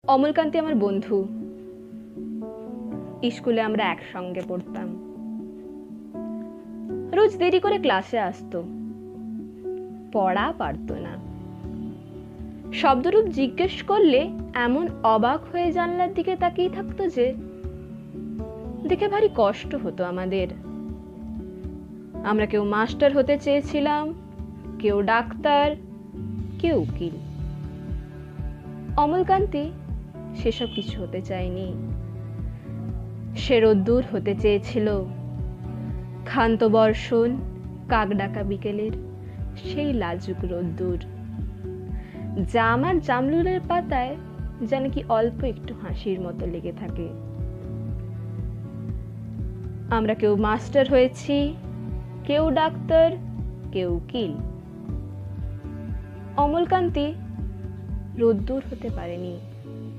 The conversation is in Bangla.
অমলকান্তি আমার বন্ধু। স্কুলে আমরা একসঙ্গে পড়তাম। রোজ দেরি করে ক্লাসে আসতো, পড়া পারতো না। শব্দরূপ জিজ্ঞেস করলে এমন অবাক হয়ে জানলার দিকে তাকিয়ে থাকতো যে দেখে ভারী কষ্ট হতো আমাদের। আমরা কেউ মাস্টার হতে চেয়েছিলাম, কেউ ডাক্তার, কেউ উকিল। অমলকান্তি সেসব কিছু হতে চায়নি। সে রোদ্দুর হতে চেয়েছিল, ক্ষান্ত বর্ষণ, কাক ডাকা বিকেলের সেই লাজুক রোদ্দুর, জাম আর জামরুলের পাতায় যেন কি অল্প একটু হাসির মতো লেগে থাকে। আমরা কেউ মাস্টার হয়েছি, কেউ ডাক্তার, কেউ উকিল। অমলকান্তি রোদ্দুর হতে পারেনি।